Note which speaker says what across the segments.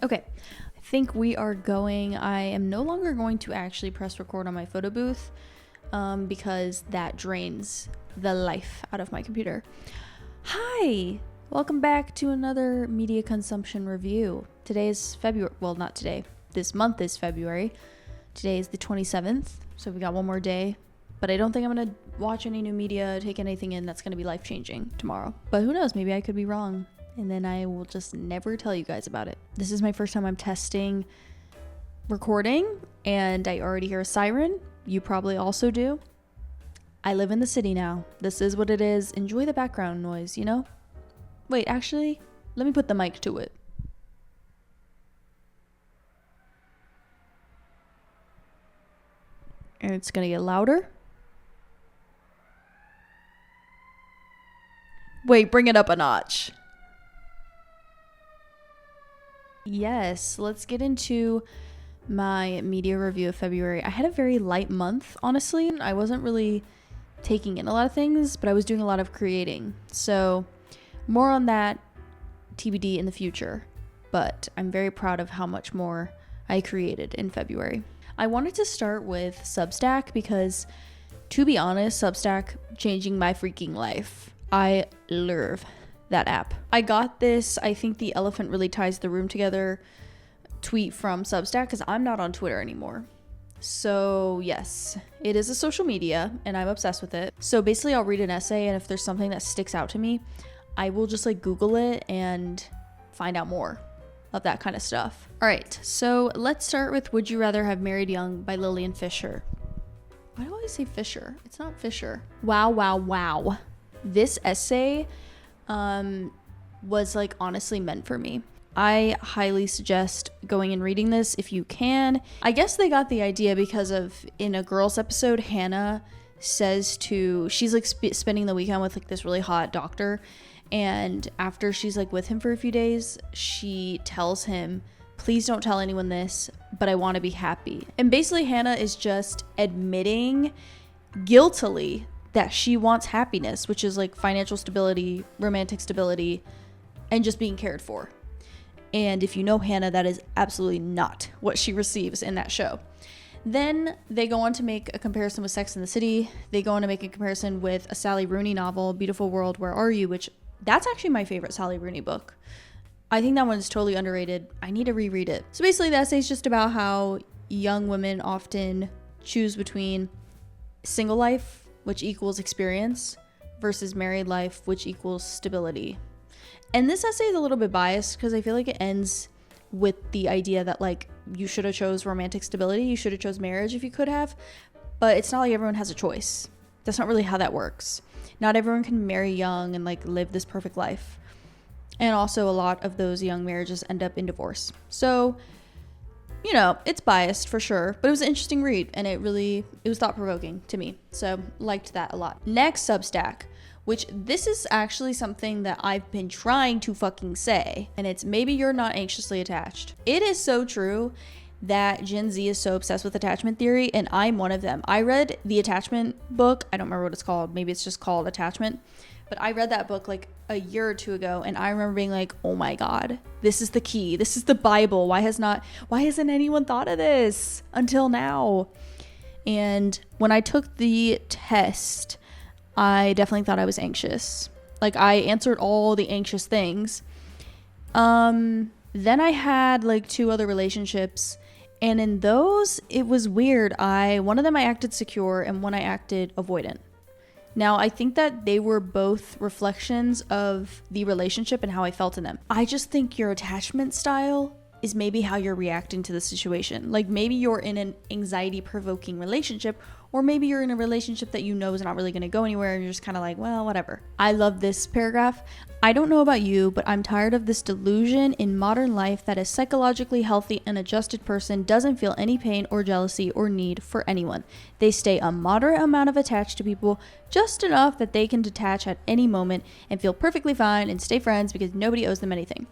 Speaker 1: Okay, I think we are going. I am no longer going to actually press record on my photo booth because that drains the life out of my computer. Hi, welcome back to another media consumption review. Today is February, well, not today. This month is February. Today is the 27th, so we got one more day. But I don't think I'm going to watch any new media, take anything in that's going to be life-changing tomorrow. But who knows, maybe I could be wrong. And then I will just never tell you guys about it. This is my first time I'm testing recording, and I already hear a siren. You probably also do. I live in the city now. This is what it is. Enjoy the background noise, you know? Wait, actually, let me put the mic to it. And it's gonna get louder. Wait, bring it up a notch. Yes, let's get into my media review of February. I had a very light month, honestly. I wasn't really taking in a lot of things, but I was doing a lot of creating. So more on that TBD in the future. But I'm very proud of how much more I created in February. I wanted to start with Substack because, to be honest, Substack changing my freaking life. I love that app. I got this, I think the elephant really ties the room together tweet from Substack because I'm not on Twitter anymore. So yes, it is a social media and I'm obsessed with it. So basically I'll read an essay, and if there's something that sticks out to me, I will just Google it and find out more of that kind of stuff. All right, so let's start with Would You Rather Have Married Young by Lillian Fisher. Why do I always say Fisher? It's not Fisher. Wow. This essay was honestly meant for me. I highly suggest going and reading this if you can. I guess they got the idea because of, in a girls episode, Hannah says she's spending the weekend with this really hot doctor, and after she's with him for a few days, she tells him, please don't tell anyone this, but I want to be happy. And basically Hannah is just admitting guiltily that she wants happiness, which is financial stability, romantic stability, and just being cared for. And if you know Hannah, that is absolutely not what she receives in that show. Then they go on to make a comparison with Sex and the City. They go on to make a comparison with a Sally Rooney novel, Beautiful World, Where Are You? Which that's actually my favorite Sally Rooney book. I think that one's totally underrated. I need to reread it. So basically the essay is just about how young women often choose between single life, which equals experience, versus married life, which equals stability. And this essay is a little bit biased because I feel it ends with the idea that you should have chose romantic stability, you should have chose marriage if you could have, but it's not like everyone has a choice. That's not really how that works. Not everyone can marry young and live this perfect life. And also a lot of those young marriages end up in divorce. So, it's biased for sure, but it was an interesting read, and it was thought-provoking to me. So liked that a lot. Next, Substack, which this is actually something that I've been trying to fucking say, and it's maybe you're not anxiously attached. It is so true that Gen Z is so obsessed with attachment theory, and I'm one of them. I read the attachment book. I don't remember what it's called. Maybe it's just called Attachment. But I read that book a year or two ago, and I remember being oh my God, this is the key. This is the Bible. Why hasn't anyone thought of this until now? And when I took the test, I definitely thought I was anxious. I answered all the anxious things. Then I had 2 other relationships, and in those, it was weird. One of them I acted secure, and one I acted avoidant. Now, I think that they were both reflections of the relationship and how I felt in them. I just think your attachment style is maybe how you're reacting to the situation. Maybe you're in an anxiety-provoking relationship, or maybe you're in a relationship that is not really going to go anywhere, and you're just kind of well, whatever. I love this paragraph. I don't know about you, but I'm tired of this delusion in modern life that a psychologically healthy and adjusted person doesn't feel any pain or jealousy or need for anyone. They stay a moderate amount of attached to people, just enough that they can detach at any moment and feel perfectly fine and stay friends because nobody owes them anything.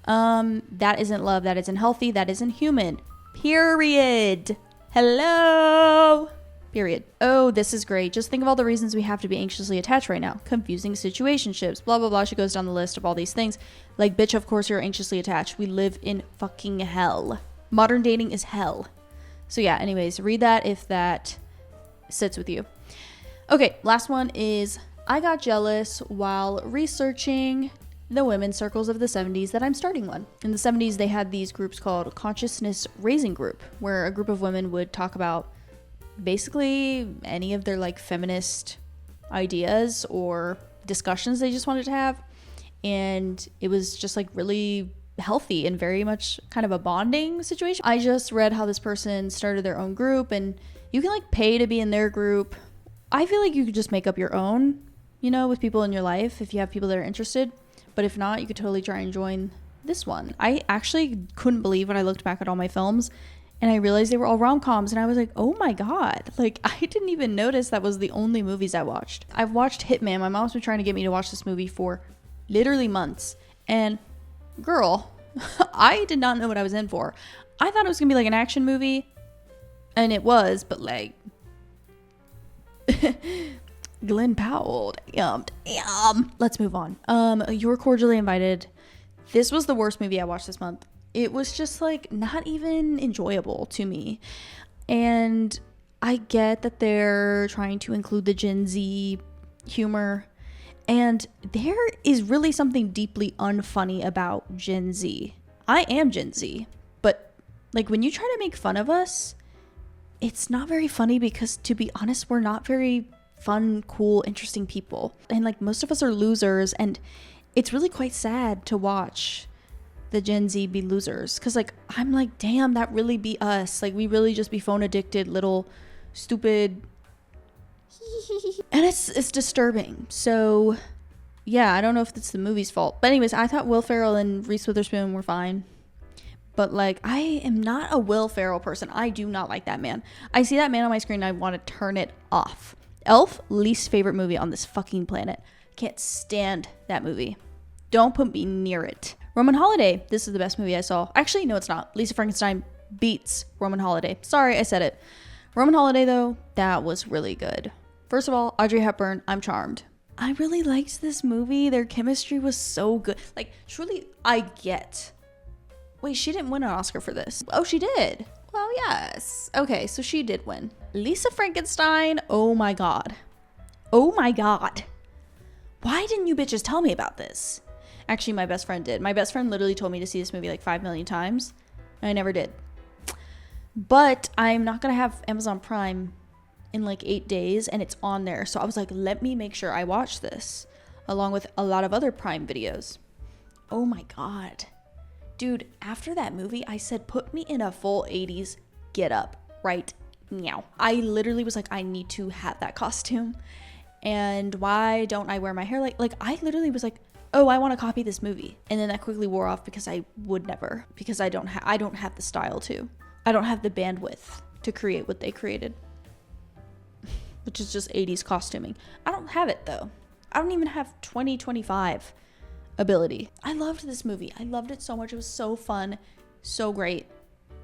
Speaker 1: That isn't love, that isn't healthy, that isn't human. Period. Hello. Period. Oh, this is great. Just think of all the reasons we have to be anxiously attached right now. Confusing situationships, blah, blah, blah. She goes down the list of all these things. Like, bitch, of course you're anxiously attached. We live in fucking hell. Modern dating is hell. So yeah, anyways, read that if that sits with you. Okay, last one is I got jealous while researching the women's circles of the 70s that I'm starting one. In the 70s, they had these groups called Consciousness Raising Group, where a group of women would talk about basically any of their like feminist ideas or discussions they just wanted to have. And it was just like really healthy and very much kind of a bonding situation. I just read how this person started their own group, and you can like pay to be in their group. I feel like you could just make up your own, you know, with people in your life if you have people that are interested. But if not, you could totally try and join this one. I actually couldn't believe when I looked back at all my films and I realized they were all rom-coms, and I was like, oh my God. Like, I didn't even notice that was the only movies I watched. I've watched Hitman. My mom's been trying to get me to watch this movie for literally months. And girl, I did not know what I was in for. I thought it was gonna be like an action movie, and it was, but like Glenn Powell. Damn. Let's move on. You're cordially invited. This was the worst movie I watched this month. It was just like not even enjoyable to me. And I get that they're trying to include the Gen Z humor, and there is really something deeply unfunny about Gen Z. I am Gen Z, but like when you try to make fun of us, it's not very funny because, to be honest, we're not very fun, cool, interesting people. And like most of us are losers, and it's really quite sad to watch the Gen Z be losers, because like I'm like, damn, that really be us. Like we really just be phone addicted little stupid and it's disturbing. So yeah, I don't know if it's the movie's fault, but anyways, I thought Will Ferrell and Reese Witherspoon were fine. But like, I am not a Will Ferrell person. I do not like that man. I see that man on my screen and I want to turn it off. Elf, least favorite movie on this fucking planet. Can't stand that movie. Don't put me near it. Roman Holiday. This is the best movie I saw. Actually, no, it's not. Lisa Frankenstein beats Roman Holiday. Sorry, I said it. Roman Holiday, though, that was really good. First of all, Audrey Hepburn, I'm charmed. I really liked this movie. Their chemistry was so good. Like, truly, I get. Wait, she didn't win an Oscar for this. Oh, she did. Well, yes. Okay, so she did win. Lisa Frankenstein, oh my God. Oh my God. Why didn't you bitches tell me about this? Actually, my best friend did. My best friend literally told me to see this movie like 5 million times. And I never did. But I'm not going to have Amazon Prime in like 8 days, and it's on there. So I was like, let me make sure I watch this along with a lot of other Prime videos. Oh my God. Dude, after that movie, I said, put me in a full 80s get up right now. I literally was like, I need to have that costume. And why don't I wear my hair like I literally was like, oh, I want to copy this movie. And then that quickly wore off because I would never, because I don't have the style to. I don't have the bandwidth to create what they created, which is just 80s costuming. I don't have it though. I don't even have 2025 ability. I loved this movie. I loved it so much. It was so fun, so great.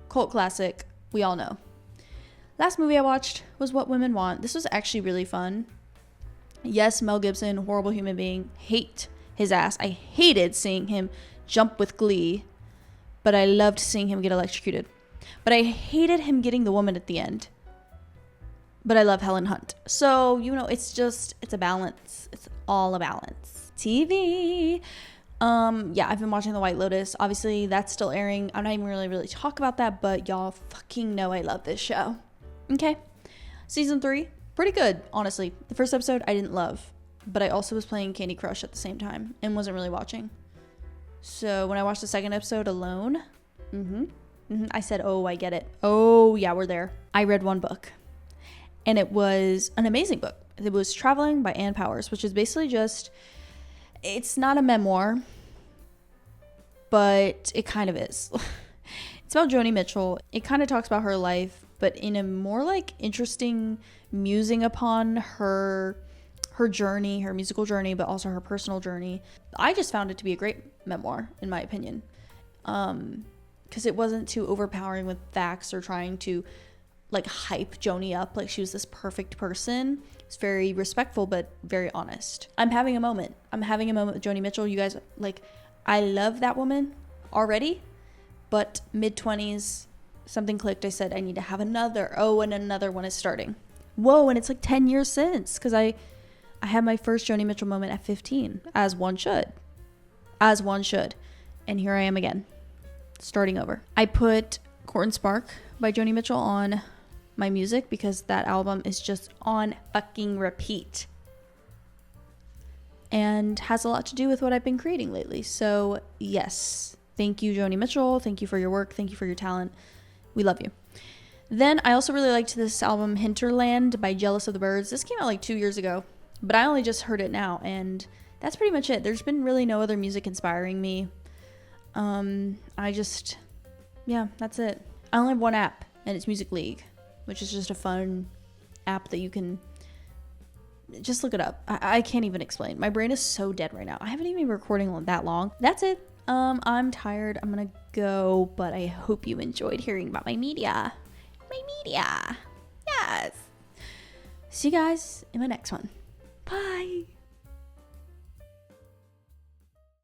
Speaker 1: Cult classic, we all know. Last movie I watched was What Women Want. This was actually really fun. Yes, Mel Gibson, horrible human being. Hate his ass. I hated seeing him jump with glee, but I loved seeing him get electrocuted. But I hated him getting the woman at the end. But I love Helen Hunt. So, you know, it's a balance. It's all a balance. TV. Yeah, I've been watching The White Lotus. Obviously, that's still airing. I'm not even really talk about that, but y'all fucking know I love this show. Okay. Season 3, pretty good, honestly. The first episode I didn't love, but I also was playing Candy Crush at the same time and wasn't really watching. So when I watched the second episode alone, I said, oh, I get it. Oh, yeah, we're there. I read one book, and it was an amazing book. It was Traveling by Ann Powers, which is basically just, it's not a memoir, but it kind of is. It's about Joni Mitchell. It kind of talks about her life, but in a more like interesting musing upon her journey, her musical journey, but also her personal journey. I just found it to be a great memoir, in my opinion, because it wasn't too overpowering with facts or trying to like hype Joni up like she was this perfect person. It's very respectful but very honest. I'm having a moment with Joni Mitchell. You guys, like, I love that woman already, but mid-20s, something clicked. I said, I need to have another. Oh, and another one is starting. Whoa, and it's like 10 years since, because I had my first Joni Mitchell moment at 15, as one should. As one should. And here I am again, starting over. I put Court and Spark by Joni Mitchell on my music because that album is just on fucking repeat. And has a lot to do with what I've been creating lately. So yes, thank you, Joni Mitchell. Thank you for your work. Thank you for your talent. We love you. Then I also really liked this album, Hinterland by Jealous of the Birds. This came out like 2 years ago, but I only just heard it now, and that's pretty much it. There's been really no other music inspiring me. That's it. I only have one app, and it's Music League, which is just a fun app that you can just look it up. I can't even explain. My brain is so dead right now. I haven't even been recording that long. That's it. I'm tired. I'm gonna go, but I hope you enjoyed hearing about my media. Yes. See you guys in my next one.